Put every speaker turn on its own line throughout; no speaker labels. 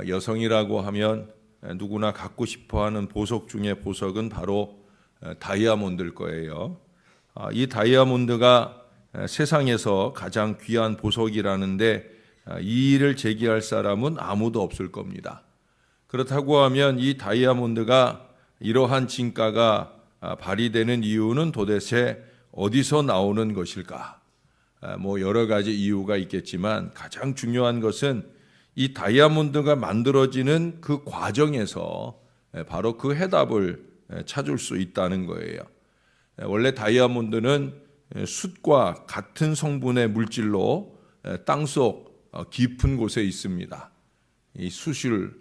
여성이라고 하면 누구나 갖고 싶어하는 보석 중에 보석은 바로 다이아몬드일 거예요. 이 다이아몬드가 세상에서 가장 귀한 보석이라는데 이 일을 제기할 사람은 아무도 없을 겁니다. 그렇다고 하면 이 다이아몬드가 이러한 진가가 발휘되는 이유는 도대체 어디서 나오는 것일까? 여러 가지 이유가 있겠지만 가장 중요한 것은 이 다이아몬드가 만들어지는 그 과정에서 바로 그 해답을 찾을 수 있다는 거예요. 원래 다이아몬드는 숯과 같은 성분의 물질로 땅속 깊은 곳에 있습니다. 이 숯을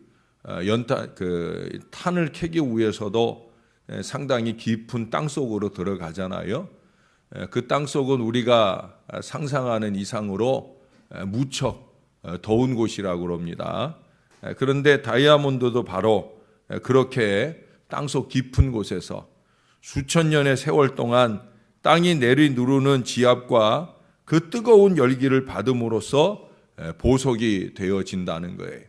탄을 캐기 위해서도 상당히 깊은 땅속으로 들어가잖아요. 그 땅속은 우리가 상상하는 이상으로 무척 더운 곳이라고 그럽니다. 그런데 다이아몬드도 바로 그렇게 땅속 깊은 곳에서 수천 년의 세월 동안 땅이 내리누르는 지압과 그 뜨거운 열기를 받음으로써 보석이 되어진다는 거예요.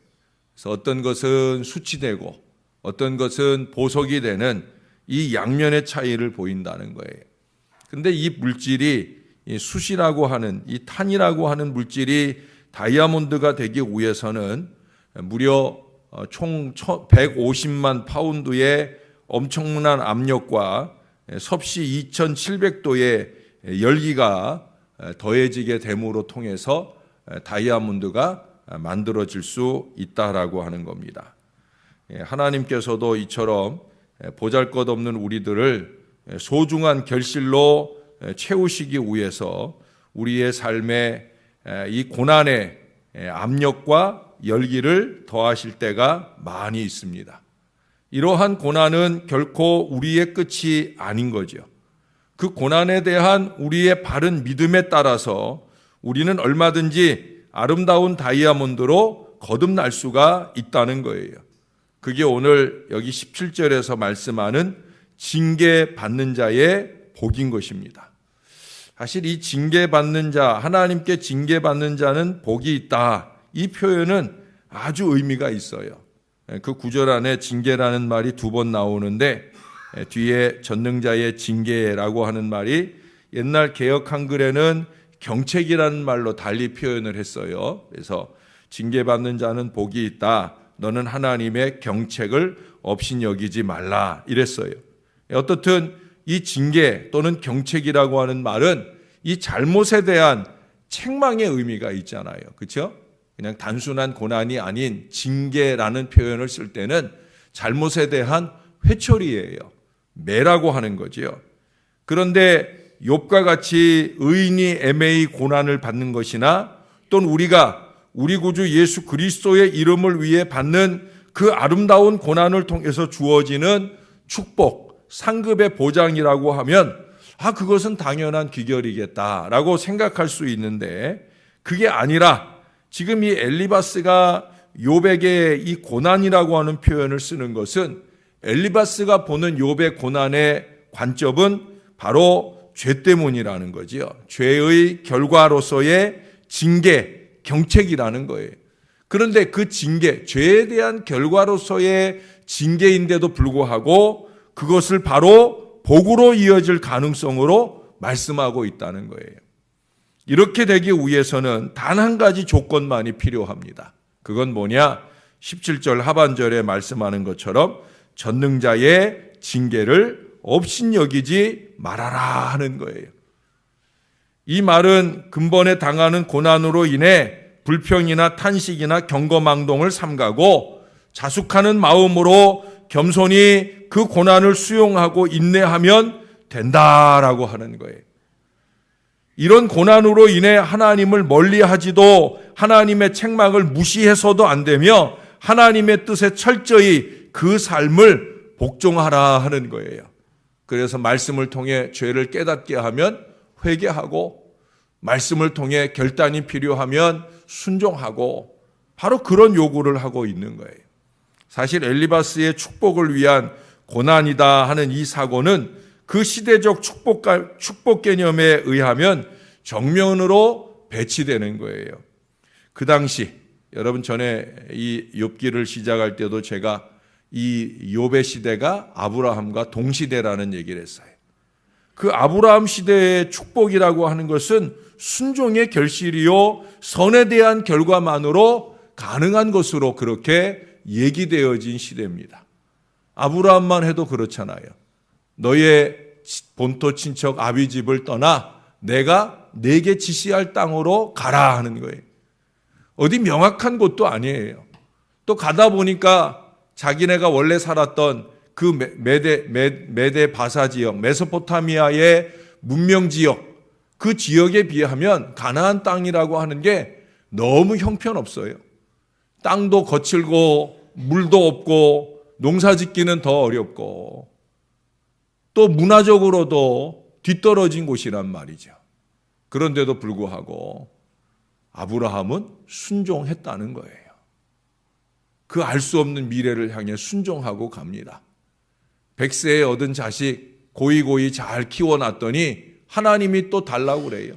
그래서 어떤 것은 숯이 되고 어떤 것은 보석이 되는 이 양면의 차이를 보인다는 거예요. 그런데 이 물질이 이 숯이라고 하는 이 탄이라고 하는 물질이 다이아몬드가 되기 위해서는 무려 총 150만 파운드의 엄청난 압력과 섭씨 2700도의 열기가 더해지게 됨으로 통해서 다이아몬드가 만들어질 수 있다라고 하는 겁니다. 하나님께서도 이처럼 보잘것없는 우리들을 소중한 결실로 채우시기 위해서 우리의 삶에 이 고난의 압력과 열기를 더하실 때가 많이 있습니다. 이러한 고난은 결코 우리의 끝이 아닌 거죠. 그 고난에 대한 우리의 바른 믿음에 따라서 우리는 얼마든지 아름다운 다이아몬드로 거듭날 수가 있다는 거예요. 그게 오늘 여기 17절에서 말씀하는 징계받는 자의 복인 것입니다. 사실 이 징계받는 자, 하나님께 징계받는 자는 복이 있다. 이 표현은 아주 의미가 있어요. 그 구절 안에 징계라는 말이 2번 나오는데 뒤에 전능자의 징계라고 하는 말이 옛날 개역 한글에는 경책이라는 말로 달리 표현을 했어요. 그래서 징계받는 자는 복이 있다. 너는 하나님의 경책을 업신여기지 말라 이랬어요. 어떻든 이 징계 또는 경책이라고 하는 말은 이 잘못에 대한 책망의 의미가 있잖아요. 그렇죠? 그냥 단순한 고난이 아닌 징계라는 표현을 쓸 때는 잘못에 대한 회초리예요. 매라고 하는 거죠. 그런데 욥과 같이 의인이 애매히 고난을 받는 것이나 또는 우리가 우리 구주 예수 그리스도의 이름을 위해 받는 그 아름다운 고난을 통해서 주어지는 축복, 상급의 보장이라고 하면 그것은 당연한 귀결이겠다라고 생각할 수 있는데 그게 아니라 지금 이 엘리바스가 욥에게 이 고난이라고 하는 표현을 쓰는 것은 엘리바스가 보는 욥의 고난의 관점은 바로 죄 때문이라는 거지요. 죄의 결과로서의 징계, 경책이라는 거예요. 그런데 그 징계, 죄에 대한 결과로서의 징계인데도 불구하고 그것을 바로 복으로 이어질 가능성으로 말씀하고 있다는 거예요. 이렇게 되기 위해서는 단 한 가지 조건만이 필요합니다. 그건 뭐냐? 17절 하반절에 말씀하는 것처럼 전능자의 징계를 업신여기지 말아라 하는 거예요. 이 말은 근본에 당하는 고난으로 인해 불평이나 탄식이나 경거망동을 삼가고 자숙하는 마음으로 겸손히 그 고난을 수용하고 인내하면 된다라고 하는 거예요. 이런 고난으로 인해 하나님을 멀리하지도 하나님의 책망을 무시해서도 안 되며 하나님의 뜻에 철저히 그 삶을 복종하라 하는 거예요. 그래서 말씀을 통해 죄를 깨닫게 하면 회개하고 말씀을 통해 결단이 필요하면 순종하고 바로 그런 요구를 하고 있는 거예요. 사실 엘리바스의 축복을 위한 고난이다 하는 이 사고는 그 시대적 축복 개념에 의하면 정면으로 배치되는 거예요. 그 당시 여러분 전에 이 욥기를 시작할 때도 제가 이 욥의 시대가 아브라함과 동시대라는 얘기를 했어요. 그 아브라함 시대의 축복이라고 하는 것은 순종의 결실이요 선에 대한 결과만으로 가능한 것으로 그렇게 얘기되어진 시대입니다. 아브라함만 해도 그렇잖아요. 너의 본토 친척 아비집을 떠나 내가 네게 지시할 땅으로 가라 하는 거예요. 어디 명확한 곳도 아니에요. 또 가다 보니까 자기네가 원래 살았던 그 메데 바사 지역, 메소포타미아의 문명 지역, 그 지역에 비하면 가나안 땅이라고 하는 게 너무 형편없어요. 땅도 거칠고 물도 없고 농사 짓기는 더 어렵고 또 문화적으로도 뒤떨어진 곳이란 말이죠. 그런데도 불구하고 아브라함은 순종했다는 거예요. 그 알 수 없는 미래를 향해 순종하고 갑니다. 100세에 얻은 자식 고이고이 잘 키워놨더니 하나님이 또 달라고 그래요.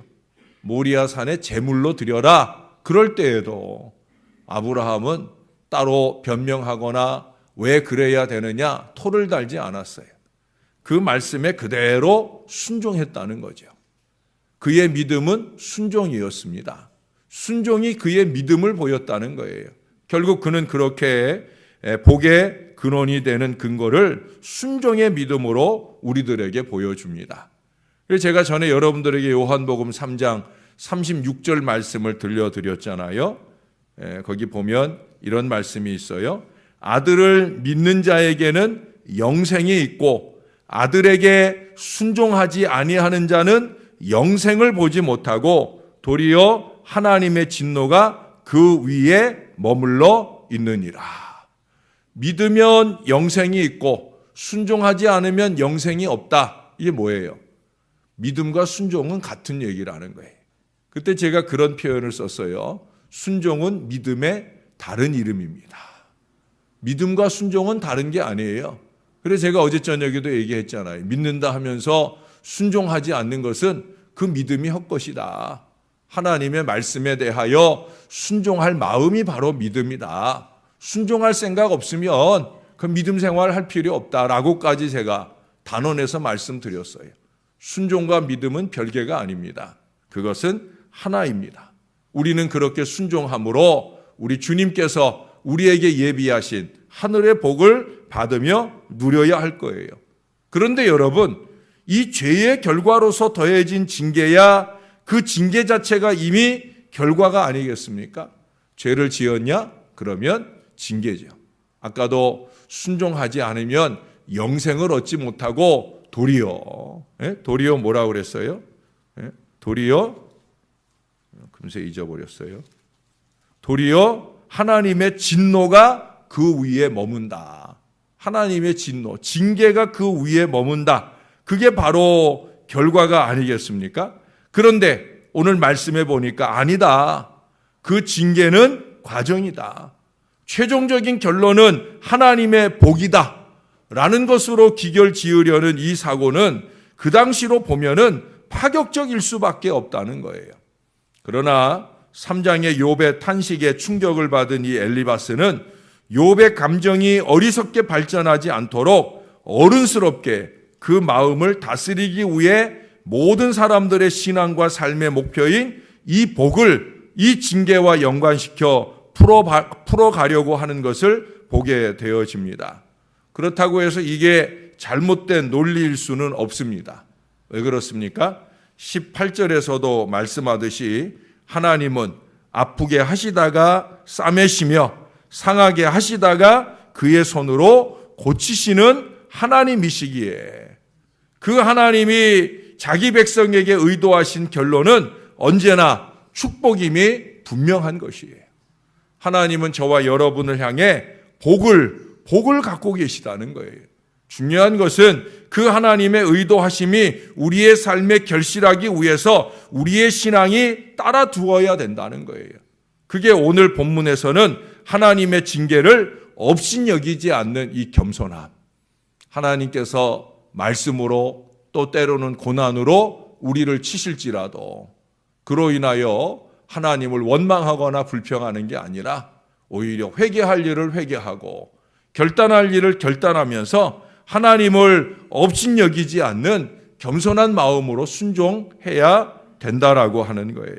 모리아 산에 제물로 드려라. 그럴 때에도 아브라함은 따로 변명하거나 왜 그래야 되느냐 토를 달지 않았어요. 그 말씀에 그대로 순종했다는 거죠. 그의 믿음은 순종이었습니다. 순종이 그의 믿음을 보였다는 거예요. 결국 그는 그렇게 복의 근원이 되는 근거를 순종의 믿음으로 우리들에게 보여줍니다. 그래서 제가 전에 여러분들에게 요한복음 3장 36절 말씀을 들려드렸잖아요. 거기 보면 이런 말씀이 있어요. 아들을 믿는 자에게는 영생이 있고 아들에게 순종하지 아니하는 자는 영생을 보지 못하고 도리어 하나님의 진노가 그 위에 머물러 있느니라. 믿으면 영생이 있고 순종하지 않으면 영생이 없다. 이게 뭐예요? 믿음과 순종은 같은 얘기라는 거예요. 그때 제가 그런 표현을 썼어요. 순종은 믿음의 다른 이름입니다. 믿음과 순종은 다른 게 아니에요. 그래서 제가 어제 저녁에도 얘기했잖아요. 믿는다 하면서 순종하지 않는 것은 그 믿음이 헛것이다. 하나님의 말씀에 대하여 순종할 마음이 바로 믿음이다. 순종할 생각 없으면 그 믿음 생활할 필요 없다라고까지 제가 단언해서 말씀드렸어요. 순종과 믿음은 별개가 아닙니다. 그것은 하나입니다. 우리는 그렇게 순종함으로 우리 주님께서 우리에게 예비하신 하늘의 복을 받으며 누려야 할 거예요. 그런데 여러분, 이 죄의 결과로서 더해진 징계야 그 징계 자체가 이미 결과가 아니겠습니까? 죄를 지었냐? 그러면 징계죠. 아까도 순종하지 않으면 영생을 얻지 못하고 도리어 뭐라고 그랬어요? 도리어 금세 잊어버렸어요. 도리어 하나님의 진노가 그 위에 머문다. 하나님의 진노, 징계가 그 위에 머문다. 그게 바로 결과가 아니겠습니까? 그런데 오늘 말씀해 보니까 아니다. 그 징계는 과정이다. 최종적인 결론은 하나님의 복이다. 라는 것으로 기결 지으려는 이 사고는 그 당시로 보면은 파격적일 수밖에 없다는 거예요. 그러나 3장의 욥의 탄식에 충격을 받은 이 엘리바스는 욥의 감정이 어리석게 발전하지 않도록 어른스럽게 그 마음을 다스리기 위해 모든 사람들의 신앙과 삶의 목표인 이 복을 이 징계와 연관시켜 풀어가려고 하는 것을 보게 되어집니다. 그렇다고 해서 이게 잘못된 논리일 수는 없습니다. 왜 그렇습니까? 18절에서도 말씀하듯이 하나님은 아프게 하시다가 싸매시며 상하게 하시다가 그의 손으로 고치시는 하나님이시기에 그 하나님이 자기 백성에게 의도하신 결론은 언제나 축복임이 분명한 것이에요. 하나님은 저와 여러분을 향해 복을 갖고 계시다는 거예요. 중요한 것은 그 하나님의 의도하심이 우리의 삶에 결실하기 위해서 우리의 신앙이 따라 두어야 된다는 거예요. 그게 오늘 본문에서는 하나님의 징계를 업신여기지 않는 이 겸손함. 하나님께서 말씀으로 또 때로는 고난으로 우리를 치실지라도 그로 인하여 하나님을 원망하거나 불평하는 게 아니라 오히려 회개할 일을 회개하고 결단할 일을 결단하면서 하나님을 업신여기지 않는 겸손한 마음으로 순종해야 된다라고 하는 거예요.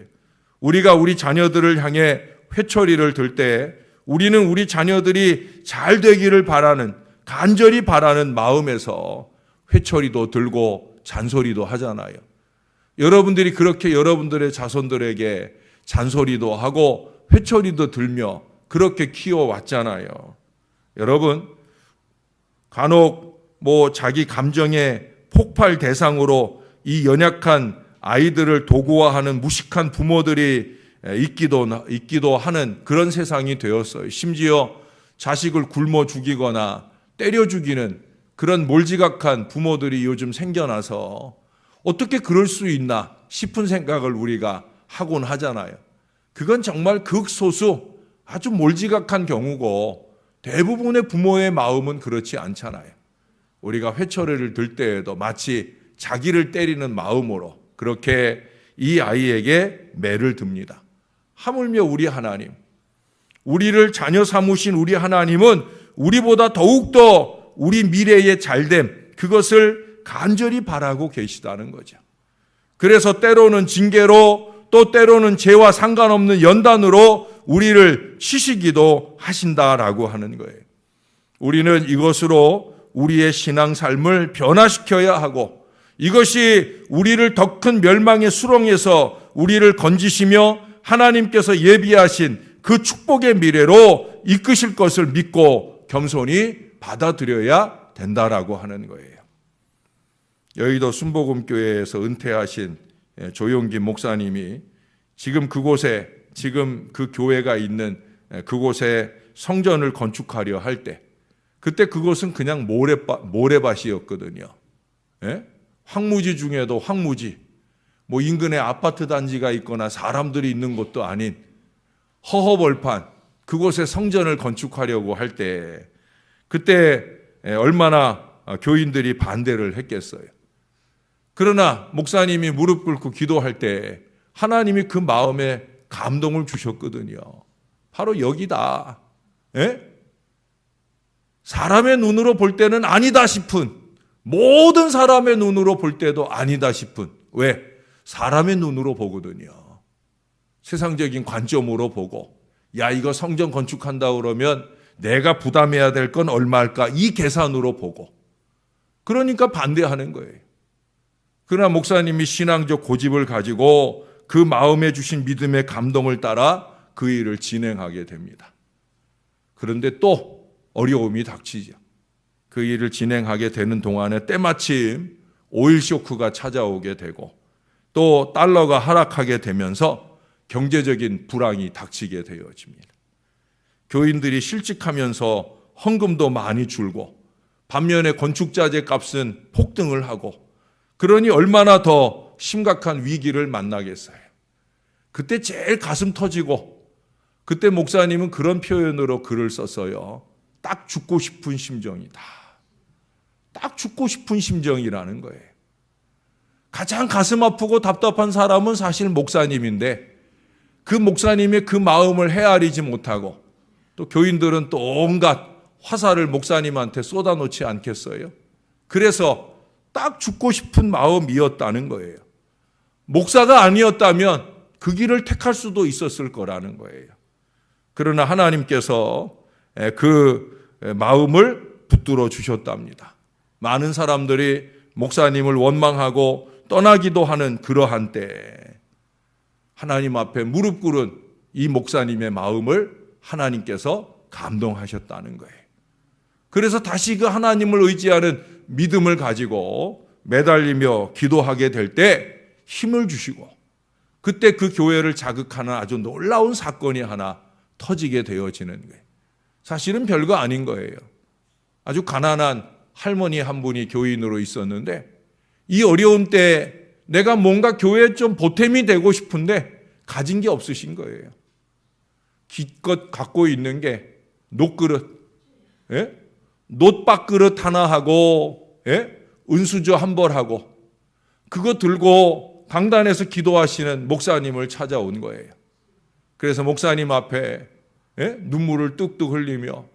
우리가 우리 자녀들을 향해 회초리를 들 때 우리는 우리 자녀들이 잘 되기를 바라는, 간절히 바라는 마음에서 회초리도 들고 잔소리도 하잖아요. 여러분들이 그렇게 여러분들의 자손들에게 잔소리도 하고 회초리도 들며 그렇게 키워왔잖아요. 여러분, 간혹 자기 감정의 폭발 대상으로 이 연약한 아이들을 도구화하는 무식한 부모들이 있기도 하는 그런 세상이 되었어요. 심지어 자식을 굶어 죽이거나 때려 죽이는 그런 몰지각한 부모들이 요즘 생겨나서 어떻게 그럴 수 있나 싶은 생각을 우리가 하곤 하잖아요. 그건 정말 극소수 아주 몰지각한 경우고 대부분의 부모의 마음은 그렇지 않잖아요. 우리가 회초리를 들 때에도 마치 자기를 때리는 마음으로 그렇게 이 아이에게 매를 듭니다. 하물며 우리 하나님, 우리를 자녀 삼으신 우리 하나님은 우리보다 더욱더 우리 미래의 잘됨, 그것을 간절히 바라고 계시다는 거죠. 그래서 때로는 징계로 또 때로는 죄와 상관없는 연단으로 우리를 치시기도 하신다라고 하는 거예요. 우리는 이것으로 우리의 신앙 삶을 변화시켜야 하고 이것이 우리를 더 큰 멸망의 수렁에서 우리를 건지시며 하나님께서 예비하신 그 축복의 미래로 이끄실 것을 믿고 겸손히 받아들여야 된다라고 하는 거예요. 여의도 순복음교회에서 은퇴하신 조용기 목사님이 지금 그곳에, 지금 그 교회가 있는 그곳에 성전을 건축하려 할 때, 그때 그곳은 그냥 모래밭이었거든요. 예? 황무지 중에도 황무지, 인근에 아파트 단지가 있거나 사람들이 있는 곳도 아닌 허허벌판, 그곳에 성전을 건축하려고 할 때, 그때 얼마나 교인들이 반대를 했겠어요. 그러나 목사님이 무릎 꿇고 기도할 때 하나님이 그 마음에 감동을 주셨거든요. 바로 여기다. 예? 사람의 눈으로 볼 때는 아니다 싶은, 모든 사람의 눈으로 볼 때도 아니다 싶은, 왜? 사람의 눈으로 보거든요. 세상적인 관점으로 보고, 야, 이거 성전 건축한다 그러면 내가 부담해야 될 건 얼마일까? 이 계산으로 보고. 그러니까 반대하는 거예요. 그러나 목사님이 신앙적 고집을 가지고 그 마음에 주신 믿음의 감동을 따라 그 일을 진행하게 됩니다. 그런데 또 어려움이 닥치죠. 그 일을 진행하게 되는 동안에 때마침 오일 쇼크가 찾아오게 되고 또 달러가 하락하게 되면서 경제적인 불황이 닥치게 되어집니다. 교인들이 실직하면서 헌금도 많이 줄고 반면에 건축자재 값은 폭등을 하고, 그러니 얼마나 더 심각한 위기를 만나겠어요. 그때 제일 가슴 터지고, 그때 목사님은 그런 표현으로 글을 썼어요. 딱 죽고 싶은 심정이다. 딱 죽고 싶은 심정이라는 거예요. 가장 가슴 아프고 답답한 사람은 사실 목사님인데 그 목사님의 그 마음을 헤아리지 못하고 또 교인들은 또 온갖 화살을 목사님한테 쏟아놓지 않겠어요? 그래서 딱 죽고 싶은 마음이었다는 거예요. 목사가 아니었다면 그 길을 택할 수도 있었을 거라는 거예요. 그러나 하나님께서 그 마음을 붙들어 주셨답니다. 많은 사람들이 목사님을 원망하고 떠나기도 하는 그러한 때 하나님 앞에 무릎 꿇은 이 목사님의 마음을 하나님께서 감동하셨다는 거예요. 그래서 다시 그 하나님을 의지하는 믿음을 가지고 매달리며 기도하게 될 때 힘을 주시고 그때 그 교회를 자극하는 아주 놀라운 사건이 하나 터지게 되어지는 거예요. 사실은 별거 아닌 거예요. 아주 가난한 할머니 한 분이 교인으로 있었는데 이 어려운 때 내가 뭔가 교회에 좀 보탬이 되고 싶은데 가진 게 없으신 거예요. 기껏 갖고 있는 게 놋그릇, 예? 놋밥그릇 하나 하고, 예? 은수저 한 벌 하고, 그거 들고 강단에서 기도하시는 목사님을 찾아온 거예요. 그래서 목사님 앞에 눈물을 뚝뚝 흘리며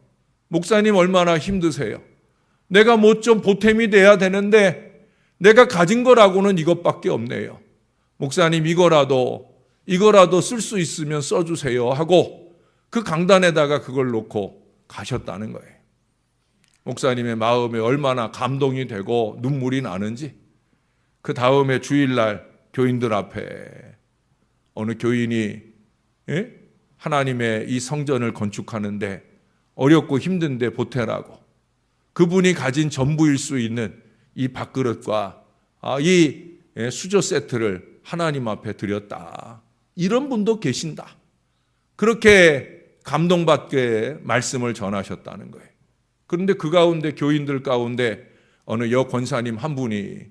목사님 얼마나 힘드세요? 내가 뭐 좀 보탬이 돼야 되는데 내가 가진 거라고는 이것밖에 없네요. 목사님 이거라도 쓸 수 있으면 써주세요 하고 그 강단에다가 그걸 놓고 가셨다는 거예요. 목사님의 마음에 얼마나 감동이 되고 눈물이 나는지 그 다음에 주일날 교인들 앞에 어느 교인이 하나님의 이 성전을 건축하는데 어렵고 힘든데 보태라고 그분이 가진 전부일 수 있는 이 밥그릇과 이 수저 세트를 하나님 앞에 드렸다. 이런 분도 계신다. 그렇게 감동받게 말씀을 전하셨다는 거예요. 그런데 그 가운데 교인들 가운데 어느 여 권사님 한 분이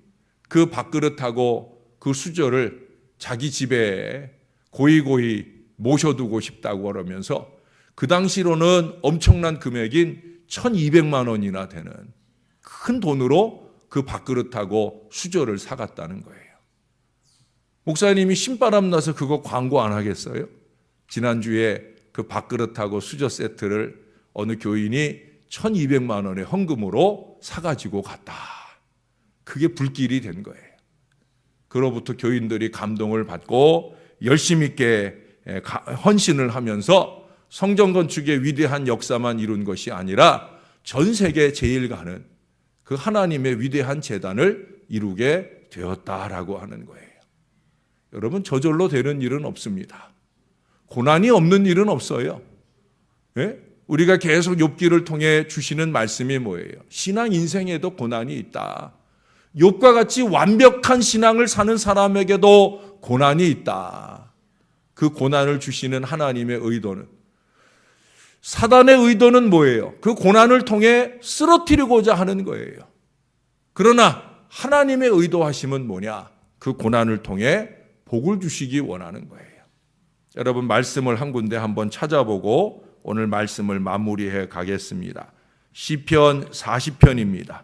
그 밥그릇하고 그 수저를 자기 집에 고이고이 모셔두고 싶다고 그러면서 그 당시로는 엄청난 금액인 1200만 원이나 되는 큰 돈으로 그 밥그릇하고 수저를 사갔다는 거예요. 목사님이 신바람 나서 그거 광고 안 하겠어요? 지난주에 그 밥그릇하고 수저 세트를 어느 교인이 1200만 원의 헌금으로 사가지고 갔다. 그게 불길이 된 거예요. 그로부터 교인들이 감동을 받고 열심 있게 헌신을 하면서 성전 건축의 위대한 역사만 이룬 것이 아니라 전 세계 제일 가는 그 하나님의 위대한 재단을 이루게 되었다라고 하는 거예요. 여러분 저절로 되는 일은 없습니다. 고난이 없는 일은 없어요. 우리가 계속 욥기를 통해 주시는 말씀이 뭐예요? 신앙 인생에도 고난이 있다. 욥과 같이 완벽한 신앙을 사는 사람에게도 고난이 있다. 그 고난을 주시는 하나님의 의도는 사단의 의도는 뭐예요? 그 고난을 통해 쓰러뜨리고자 하는 거예요. 그러나 하나님의 의도하심은 뭐냐? 그 고난을 통해 복을 주시기 원하는 거예요. 여러분 말씀을 한 군데 한번 찾아보고 오늘 말씀을 마무리해 가겠습니다. 시편 40편입니다.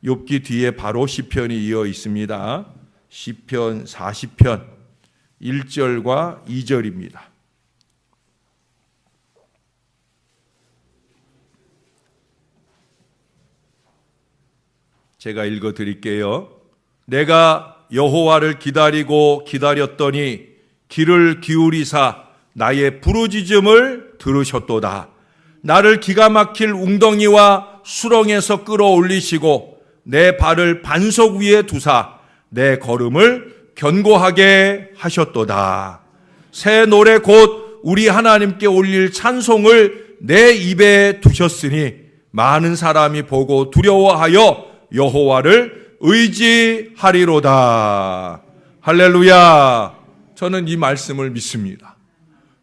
욥기 뒤에 바로 시편이 이어 있습니다. 시편 40편 1절과 2절입니다. 제가 읽어 드릴게요. 내가 여호와를 기다리고 기다렸더니 귀를 기울이사 나의 부르짖음을 들으셨도다. 나를 기가 막힐 웅덩이와 수렁에서 끌어올리시고 내 발을 반석 위에 두사 내 걸음을 견고하게 하셨도다. 새 노래 곧 우리 하나님께 올릴 찬송을 내 입에 두셨으니 많은 사람이 보고 두려워하여 여호와를 의지하리로다. 할렐루야. 저는 이 말씀을 믿습니다.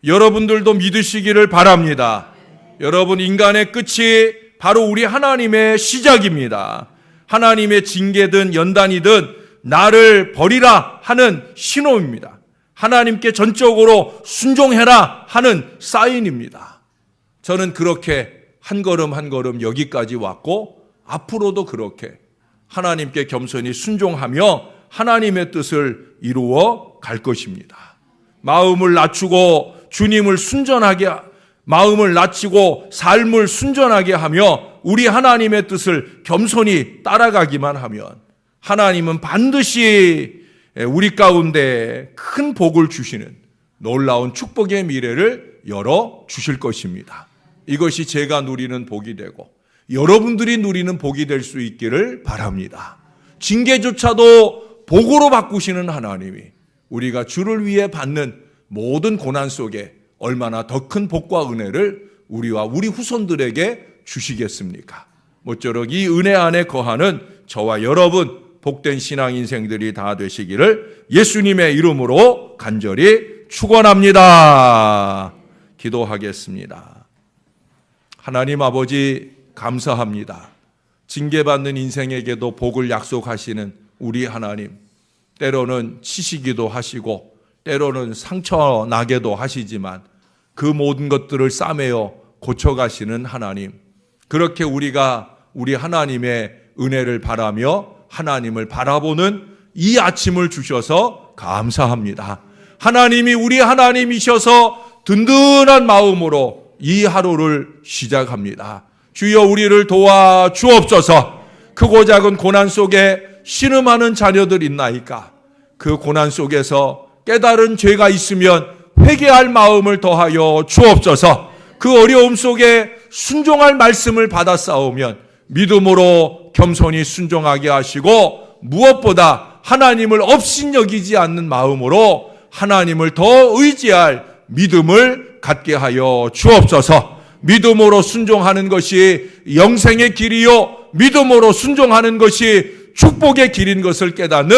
여러분들도 믿으시기를 바랍니다. 여러분 인간의 끝이 바로 우리 하나님의 시작입니다. 하나님의 징계든 연단이든 나를 버리라 하는 신호입니다. 하나님께 전적으로 순종해라 하는 사인입니다. 저는 그렇게 한 걸음 한 걸음 여기까지 왔고 앞으로도 그렇게 하나님께 겸손히 순종하며 하나님의 뜻을 이루어 갈 것입니다. 마음을 낮추고 주님을 순전하게 마음을 낮추고 삶을 순전하게 하며 우리 하나님의 뜻을 겸손히 따라가기만 하면 하나님은 반드시 우리 가운데 큰 복을 주시는 놀라운 축복의 미래를 열어 주실 것입니다. 이것이 제가 누리는 복이 되고 여러분들이 누리는 복이 될 수 있기를 바랍니다. 징계조차도 복으로 바꾸시는 하나님이 우리가 주를 위해 받는 모든 고난 속에 얼마나 더 큰 복과 은혜를 우리와 우리 후손들에게 주시겠습니까? 모쪼록 이 은혜 안에 거하는 저와 여러분 복된 신앙 인생들이 다 되시기를 예수님의 이름으로 간절히 축원합니다. 기도하겠습니다. 하나님 아버지 감사합니다. 징계받는 인생에게도 복을 약속하시는 우리 하나님, 때로는 치시기도 하시고 때로는 상처 나게도 하시지만 그 모든 것들을 싸매어 고쳐가시는 하나님, 그렇게 우리가 우리 하나님의 은혜를 바라며 하나님을 바라보는 이 아침을 주셔서 감사합니다. 하나님이 우리 하나님이셔서 든든한 마음으로 이 하루를 시작합니다. 주여 우리를 도와 주옵소서. 크고 작은 고난 속에 신음하는 자녀들 있나이까? 그 고난 속에서 깨달은 죄가 있으면 회개할 마음을 더하여 주옵소서. 그 어려움 속에 순종할 말씀을 받아 싸우면 믿음으로 겸손히 순종하게 하시고, 무엇보다 하나님을 업신여기지 않는 마음으로 하나님을 더 의지할 믿음을 갖게 하여 주옵소서. 믿음으로 순종하는 것이 영생의 길이요, 믿음으로 순종하는 것이 축복의 길인 것을 깨닫는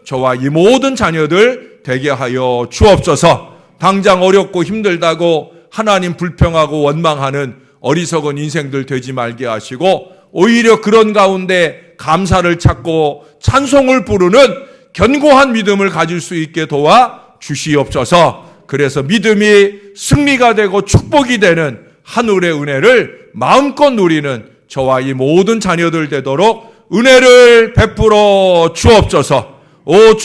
저와 이 모든 자녀들 되게 하여 주옵소서. 당장 어렵고 힘들다고 하나님 불평하고 원망하는 어리석은 인생들 되지 말게 하시고, 오히려 그런 가운데 감사를 찾고 찬송을 부르는 견고한 믿음을 가질 수 있게 도와 주시옵소서. 그래서 믿음이 승리가 되고 축복이 되는 하늘의 은혜를 마음껏 누리는 저와 이 모든 자녀들 되도록 은혜를 베풀어 주옵소서. 오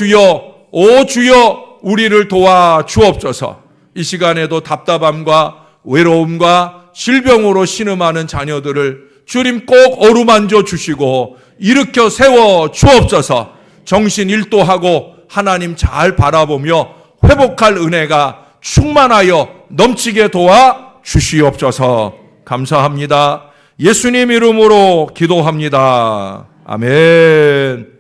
주여 우리를 도와 주옵소서. 이 시간에도 답답함과 외로움과 질병으로 신음하는 자녀들을 주님 꼭 어루만져 주시고 일으켜 세워 주옵소서. 정신 일도하고 하나님 잘 바라보며 회복할 은혜가 충만하여 넘치게 도와 주시옵소서. 감사합니다. 예수님 이름으로 기도합니다. 아멘.